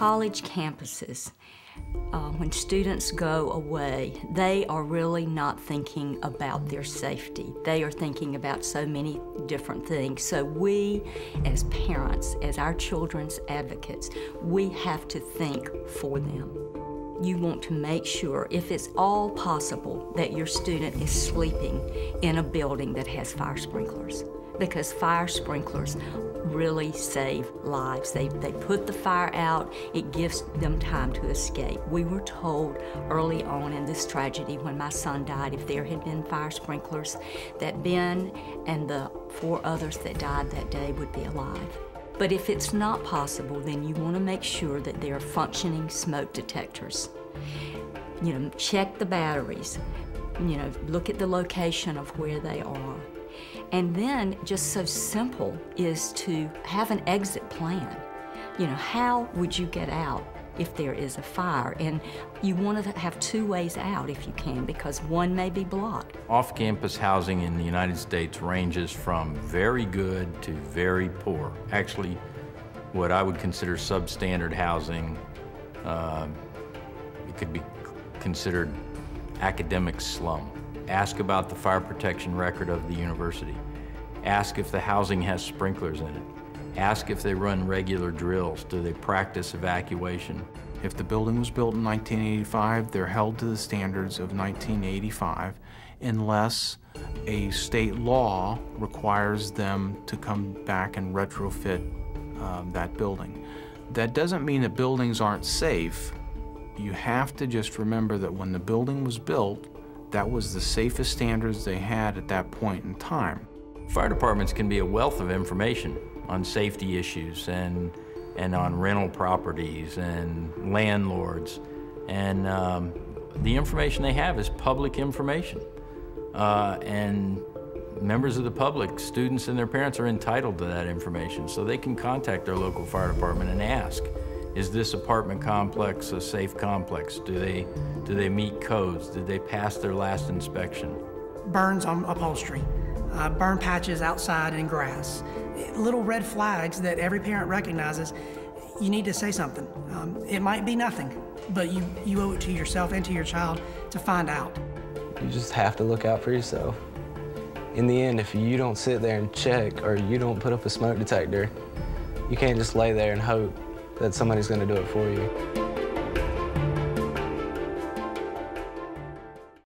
college campuses, when students go away, they are really not thinking about their safety. They are thinking about so many different things. So we, as parents, as our children's advocates, we have to think for them. You want to make sure, if it's all possible, that your student is sleeping in a building that has fire sprinklers, because fire sprinklers really save lives. They put the fire out, it gives them time to escape. We were told early on in this tragedy when my son died, if there had been fire sprinklers, that Ben and the 4 others that died that day would be alive. But if it's not possible, then you want to make sure that there are functioning smoke detectors. You know, check the batteries, you know, look at the location of where they are. And then, just so simple, is to have an exit plan. You know, how would you get out if there is a fire? And you want to have 2 ways out if you can, because one may be blocked. Off-campus housing in the United States ranges from very good to very poor. Actually, what I would consider substandard housing, it could be considered academic slum. Ask about the fire protection record of the university. Ask if the housing has sprinklers in it. Ask if they run regular drills. Do they practice evacuation? If the building was built in 1985, they're held to the standards of 1985 unless a state law requires them to come back and retrofit that building. That doesn't mean that buildings aren't safe. You have to just remember that when the building was built, that was the safest standards they had at that point in time. Fire departments can be a wealth of information on safety issues and on rental properties and landlords. And the information they have is public information. And members of the public, students and their parents, are entitled to that information. So they can contact their local fire department and ask, is this apartment complex a safe complex? Do they meet codes? Did they pass their last inspection? Burns on upholstery, burn patches outside in grass, little red flags that every parent recognizes. You need to say something. It might be nothing, but you owe it to yourself and to your child to find out. You just have to look out for yourself. In the end, if you don't sit there and check or you don't put up a smoke detector, you can't just lay there and hope that somebody's going to do it for you.